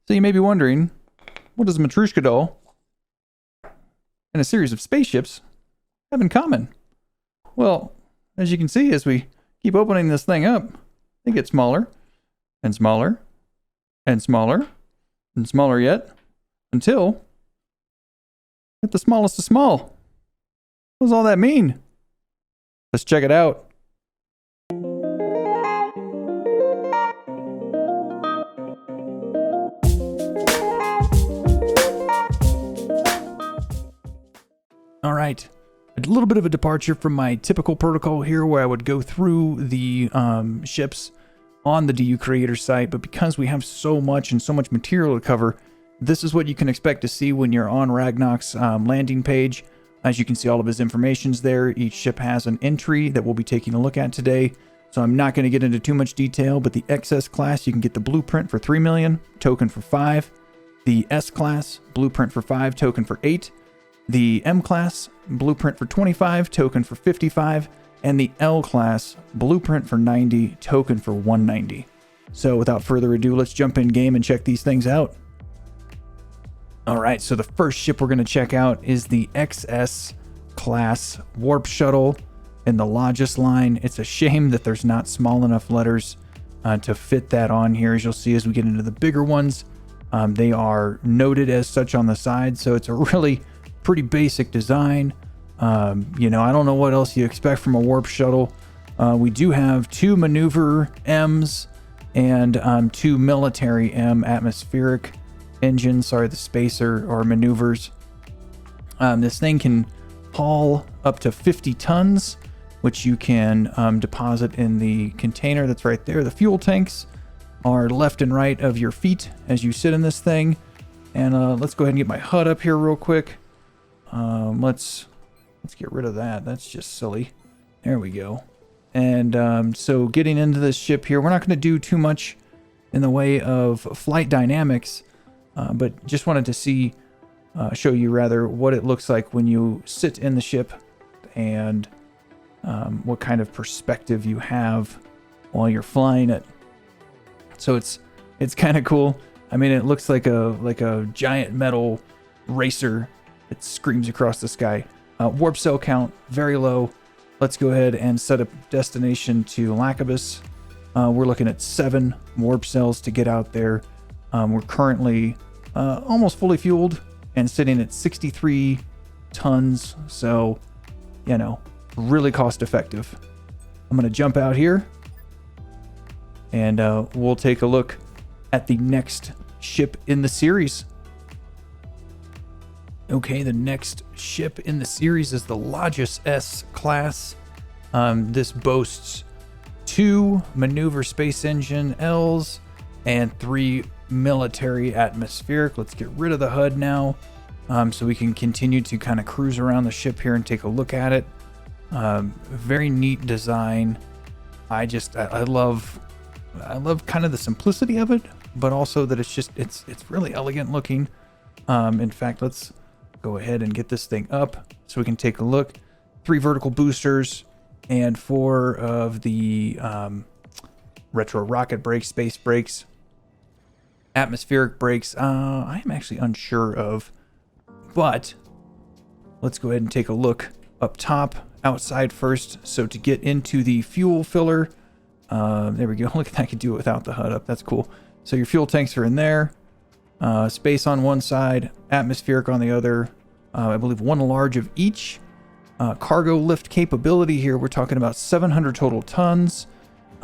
So you may be wondering, what does a Matryoshka doll and a series of spaceships have in common? Well, as you can see, as we keep opening this thing up, they get smaller and smaller and smaller and smaller yet, until at the smallest of small. What does all that mean? Let's check it out. All right, a little bit of a departure from my typical protocol here where I would go through the ships on the DU Creator site, but because we have so much and so much material to cover, this is what you can expect to see when you're on Ragnok's landing page. As you can see, all of his information's there. Each ship has an entry that we'll be taking a look at today, so I'm not going to get into too much detail, but the XS class, you can get the blueprint for 3 million, token for 5. The S class, blueprint for 5, token for 8. The M class, blueprint for 25, token for 55, and the L class, blueprint for 90, token for 190. So without further ado, let's jump in game and check these things out. All right, so the first ship we're going to check out is the XS class warp shuttle in the Logis Line. It's a shame that there's not small enough letters to fit that on here. As you'll see as we get into the bigger ones, they are noted as such on the side, so it's a really pretty basic design. You know, I don't know what else you expect from a warp shuttle. We do have 2 maneuver M's and 2 military M atmospheric engines, sorry, the spacer or maneuvers. This thing can haul up to 50 tons, which you can deposit in the container that's right there. The fuel tanks are left and right of your feet as you sit in this thing. And let's go ahead and get my HUD up here real quick. Let's get rid of that. That's just silly. There we go. And so getting into this ship here, we're not going to do too much in the way of flight dynamics, but just wanted to show you rather what it looks like when you sit in the ship and what kind of perspective you have while you're flying it. So it's kind of cool. I mean, it looks like a giant metal racer that screams across the sky. Warp cell count, very low. Let's go ahead and set a destination to Lacabas. We're looking at 7 warp cells to get out there. We're currently almost fully fueled and sitting at 63 tons. So, you know, really cost effective. I'm going to jump out here and we'll take a look at the next ship in the series. Okay, the next ship in the series is the Logis S class. This boasts 2 maneuver space engine L's and 3 military atmospheric. Let's get rid of the HUD now, so we can continue to kind of cruise around the ship here and take a look at it. Very neat design. I love kind of the simplicity of it, but also that it's really elegant looking. In fact, let's go ahead and get this thing up so we can take a look. 3 vertical boosters and 4 of the retro rocket brakes, space brakes, atmospheric brakes. I am actually unsure of, but let's go ahead and take a look up top, outside first. So to get into the fuel filler, there we go. Look at that, I could do it without the HUD up. That's cool. So your fuel tanks are in there. Space on one side, atmospheric on the other. I believe 1 large of each. Cargo lift capability here, we're talking about 700 total tons.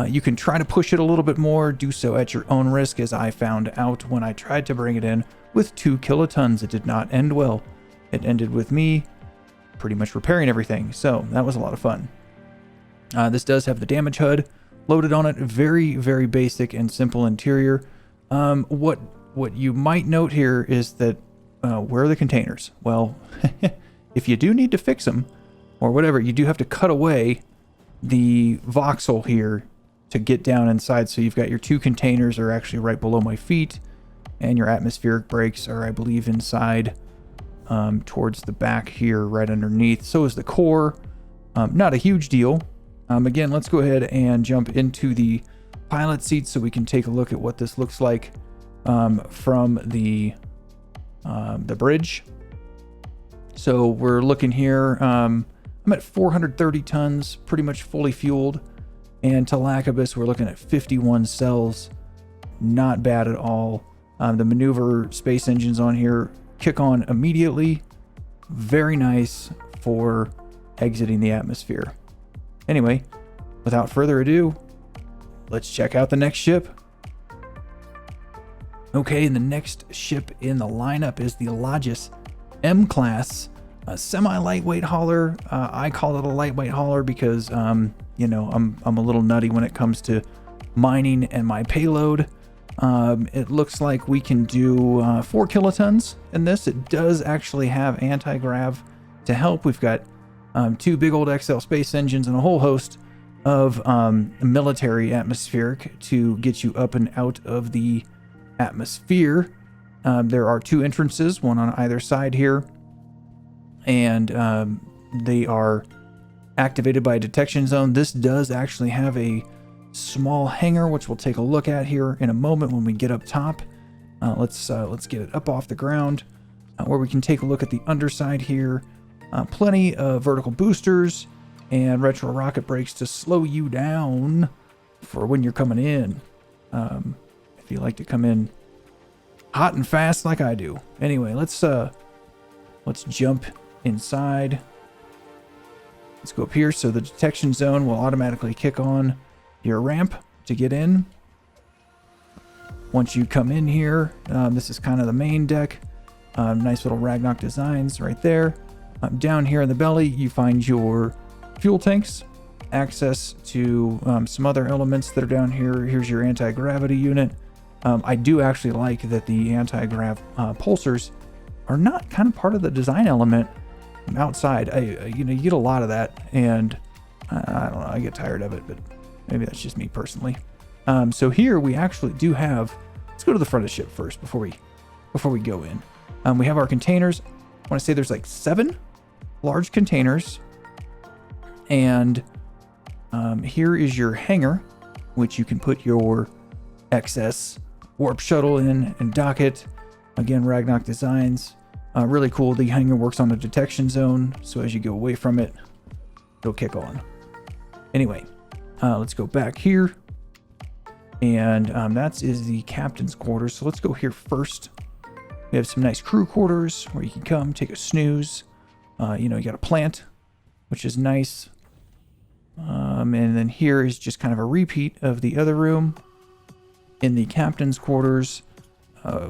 You can try to push it a little bit more, do so at your own risk, as I found out when I tried to bring it in with 2 kilotons. It did not end well. It ended with me pretty much repairing everything, so that was a lot of fun. This does have the damage HUD loaded on it. Very, very basic and simple interior. What you might note here is that where are the containers? Well, if you do need to fix them or whatever, you do have to cut away the voxel here to get down inside. So you've got your 2 containers are actually right below my feet, and your atmospheric brakes are, I believe, inside towards the back here, right underneath. So is the core. Not a huge deal. Again, let's go ahead and jump into the pilot seat so we can take a look at what this looks like from the bridge. So we're looking here. I'm at 430 tons, pretty much fully fueled. And to Lacabus, we're looking at 51 cells. Not bad at all. The maneuver space engines on here kick on immediately. Very nice for exiting the atmosphere. Anyway, without further ado, let's check out the next ship. Okay, and the next ship in the lineup is the Logis M-Class, a semi-lightweight hauler. I call it a lightweight hauler because, you know, I'm a little nutty when it comes to mining and my payload. It looks like we can do 4 kilotons in this. It does actually have anti-grav to help. We've got 2 big old XL space engines and a whole host of military atmospheric to get you up and out of the atmosphere. There are 2 entrances, one on either side here, and they are activated by a detection zone. This does actually have a small hangar, which we'll take a look at here in a moment when we get up top. Let's get it up off the ground, where we can take a look at the underside here. Plenty of vertical boosters and retro rocket brakes to slow you down for when you're coming in. If you like to come in hot and fast like I do. Anyway, let's jump inside. Let's go up here. So the detection zone will automatically kick on your ramp to get in. Once you come in here, this is kind of the main deck. Nice little Ragnok Designs right there. Down here in the belly, you find your fuel tanks, access to some other elements that are down here. Here's your anti-gravity unit. I do actually like that the anti-grav pulsers are not kind of part of the design element outside. You know, you get a lot of that, and I don't know, I get tired of it, but maybe that's just me personally. So here we actually do have, let's go to the front of the ship first before we go in. We have our containers. I want to say there's like 7 large containers, and here is your hangar, which you can put your excess warp shuttle in and dock it. Again, Ragnok Designs. Really cool. The hangar works on a detection zone, so as you go away from it, it'll kick on. Anyway, let's go back here, and that is the captain's quarters. So let's go here first. We have some nice crew quarters where you can come take a snooze. You know, you got a plant, which is nice. And then here is just kind of a repeat of the other room in the captain's quarters,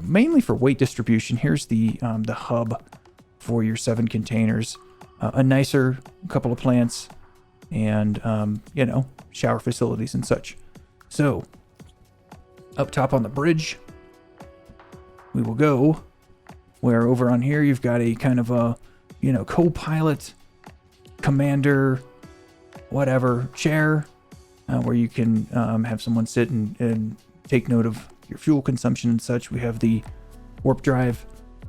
mainly for weight distribution. Here's the hub for your 7 containers, a nicer couple of plants, and you know, shower facilities and such. So up top on the bridge, we will go where over on here you've got a kind of a, you know, co-pilot, commander, whatever chair, where you can have someone sit and take note of your fuel consumption and such. We have the warp drive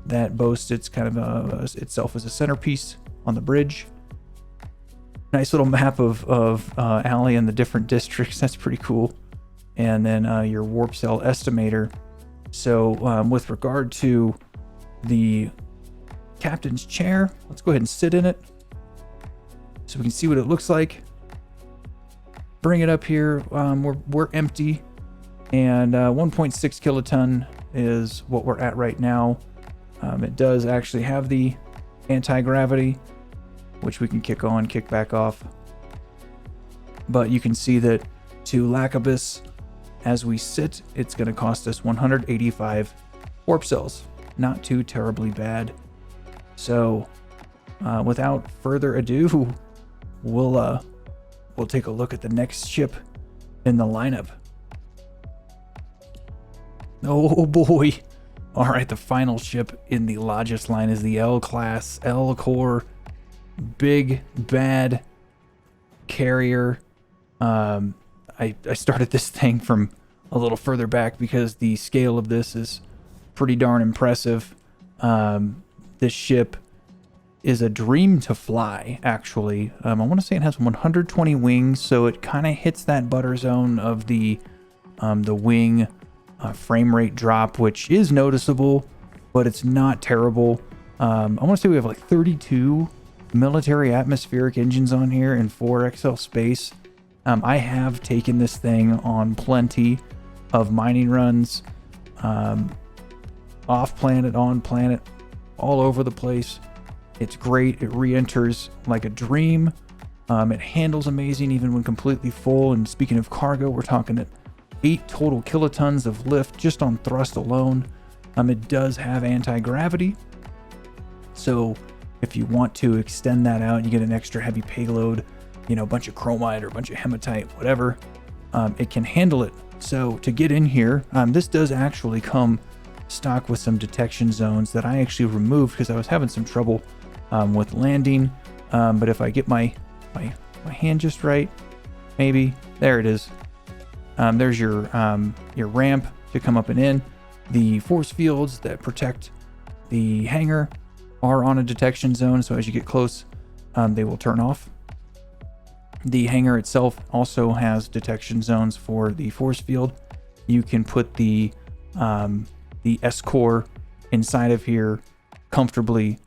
that boasts its kind of itself as a centerpiece on the bridge. Nice little map of Alley and the different districts. That's pretty cool. And then your warp cell estimator. So with regard to the captain's chair, let's go ahead and sit in it so we can see what it looks like. Bring it up here. We're empty, and 1.6 kiloton is what we're at right now. It does actually have the anti-gravity, which we can kick on, kick back off. But you can see that to Lacabus, as we sit, it's going to cost us 185 warp cells. Not too terribly bad. So without further ado, we'll take a look at the next ship in the lineup. Oh boy. All right, the final ship in the Logis line is the L-Class, L-Core, big bad carrier. I started this thing from a little further back because the scale of this is pretty darn impressive. This ship is a dream to fly, actually. I want to say it has 120 wings, so it kind of hits that butter zone of the wing frame rate drop, which is noticeable, but it's not terrible. I want to say we have like 32 military atmospheric engines on here and 4 XL space. I have taken this thing on plenty of mining runs, off planet, on planet, all over the place. It's great. It re-enters like a dream. It handles amazing even when completely full. And speaking of cargo, we're talking at 8 total kilotons of lift just on thrust alone. It does have anti-gravity, so if you want to extend that out, you get an extra heavy payload, you know, a bunch of chromite or a bunch of hematite, whatever, it can handle it. So to get in here, this does actually come stock with some detection zones that I actually removed because I was having some trouble with landing. But if I get my hand just right, maybe there it is. There's your ramp to come up and in. The force fields that protect the hangar are on a detection zone, so as you get close, they will turn off. The hangar itself also has detection zones for the force field. You can put the S-core inside of here comfortably.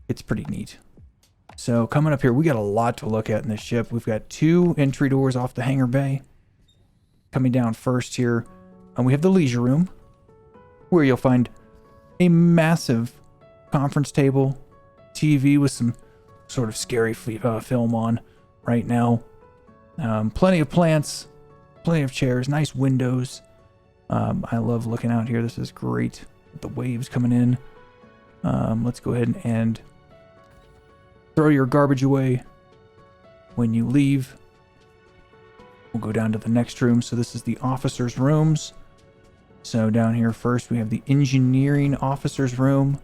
It's pretty neat. So coming up here, we got a lot to look at in this ship. We've got 2 entry doors off the hangar bay. Coming down first here, we have the leisure room, where you'll find a massive conference table, TV with some sort of scary film on right now. Plenty of plants, plenty of chairs, nice windows. I love looking out here. This is great with the waves coming in. Let's go ahead and throw your garbage away when you leave. We'll go down to the next room. So this is the officers' rooms. So down here first, we have the engineering officers' room.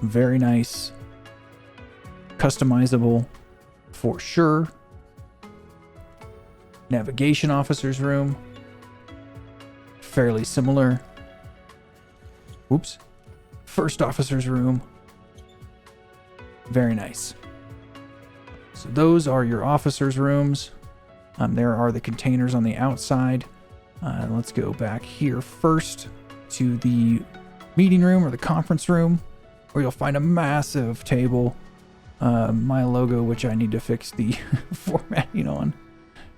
Very nice. Customizable for sure. Navigation officers' room. Fairly similar. Oops. First officers' room. Very nice. So those are your officers' rooms. There are the containers on the outside. Let's go back here first to the meeting room or the conference room, where you'll find a massive table. My logo, which I need to fix the formatting on.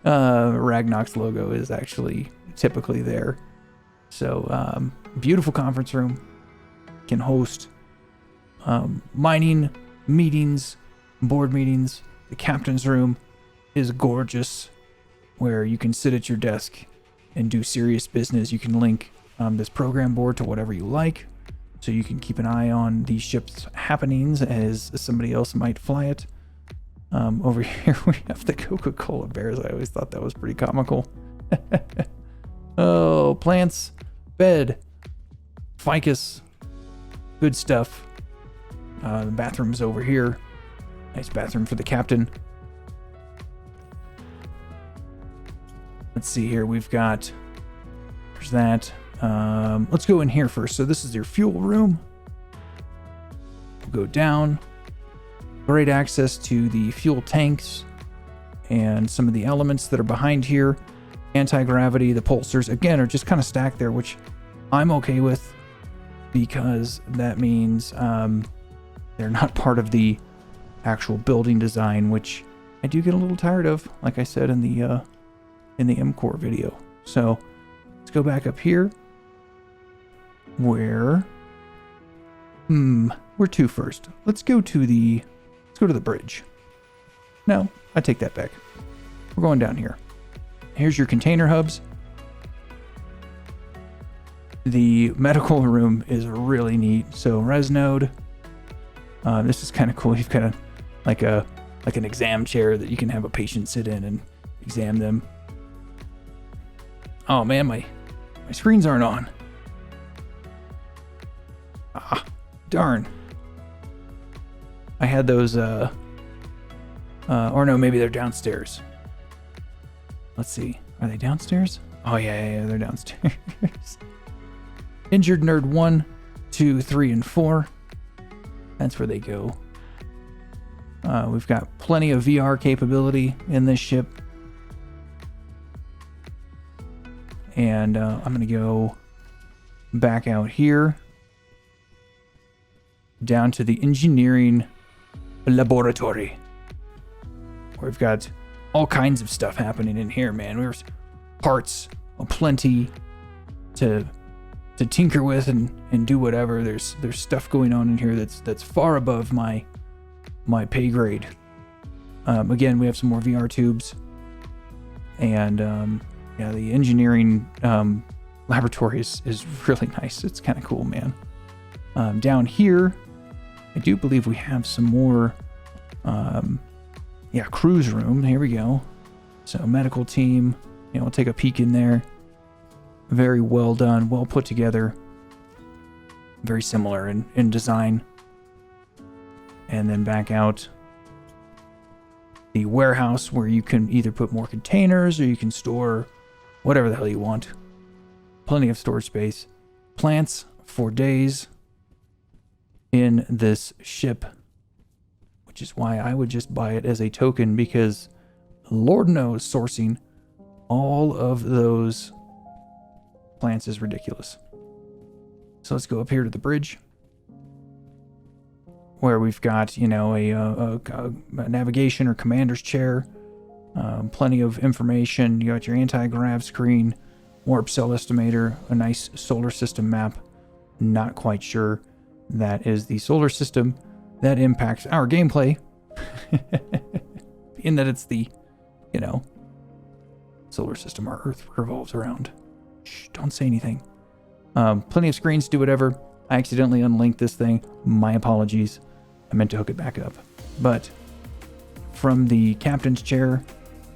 Ragnok's logo is actually typically there. So beautiful conference room. Can host mining meetings, board meetings. The captain's room is gorgeous, where you can sit at your desk and do serious business. You can link this program board to whatever you like, so you can keep an eye on the ship's happenings as somebody else might fly it. Over here we have the Coca-Cola bears. I always thought that was pretty comical. Oh, plants, bed, ficus, good stuff. The bathroom's over here. Nice bathroom for the captain. Let's see here. We've got, there's that. Let's go in here first. So this is your fuel room. We'll go down. Great access to the fuel tanks and some of the elements that are behind here. Anti-gravity, the pulsers, again, are just kind of stacked there, which I'm okay with, because that means they're not part of the actual building design, which I do get a little tired of, like I said in the M-Core video. So let's go back up here, where where to first? Let's go to the bridge. No, I take that back. We're going down here. Here's your container hubs. The medical room is really neat. So res node. This is kind of cool. You've got like an exam chair that you can have a patient sit in and exam them. Oh man, my screens aren't on. Ah, darn. I had those, or no, maybe they're downstairs. Let's see. Are they downstairs? Oh yeah, they're downstairs. Injured Nerd 1, 2, 3, and 4. That's where they go. We've got plenty of VR capability in this ship. And I'm going to go back out here down to the engineering laboratory, where we've got all kinds of stuff happening in here, man. There's parts aplenty to tinker with and do whatever. There's stuff going on in here that's far above my pay grade. Again, we have some more VR tubes, and yeah, the engineering laboratory is really nice. It's kind of cool, man. Down here, I do believe we have some more, yeah, cruise room. Here we go. So medical team, you know, we'll take a peek in there. Very well done, well put together. Very similar in design. And then back out the warehouse, where you can either put more containers or you can store whatever the hell you want. Plenty of storage space. Plants for days in this ship, which is why I would just buy it as a token, because Lord knows sourcing all of those plants is ridiculous. So let's go up here to the bridge, where we've got, you know, a navigation or commander's chair, plenty of information. You got your anti-grav screen, warp cell estimator, a nice solar system map. Not quite sure that is the solar system that impacts our gameplay, in that it's the, you know, solar system our Earth revolves around. Shh, don't say anything. Plenty of screens to do whatever. I accidentally unlinked this thing. My apologies. I meant to hook it back up. But from the captain's chair,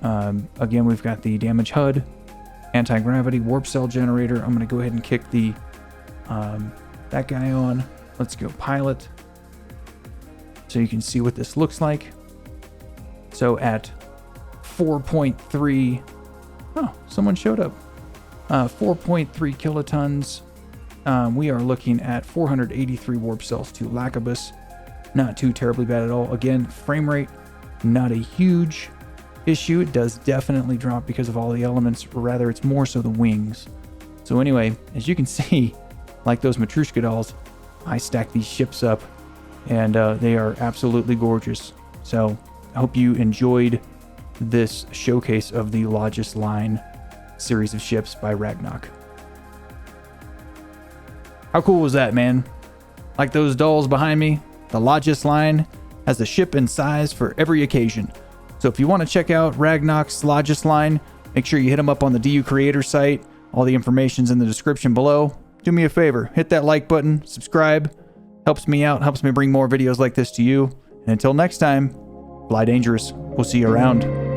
again, we've got the damaged HUD, anti-gravity, warp cell generator. I'm going to go ahead and kick the that guy on. Let's go pilot, so you can see what this looks like. So at 4.3, oh, someone showed up. 4.3 kilotons. We are looking at 483 warp cells to Lacobus. Not too terribly bad at all. Again, frame rate, not a huge issue. It does definitely drop because of all the elements, or rather it's more so the wings. So anyway, as you can see, like those Matryoshka dolls, I stacked these ships up, and they are absolutely gorgeous. So I hope you enjoyed this showcase of the Logis Line series of ships by Ragnok. How cool was that, man? Like those dolls behind me, the Logis Line has a ship in size for every occasion. So if you want to check out Ragnok's Logis Line, make sure you hit them up on the DU Creator site. All the information's in the description below. Do me a favor, hit that like button, subscribe. Helps me out, helps me bring more videos like this to you. And until next time, fly dangerous. We'll see you around.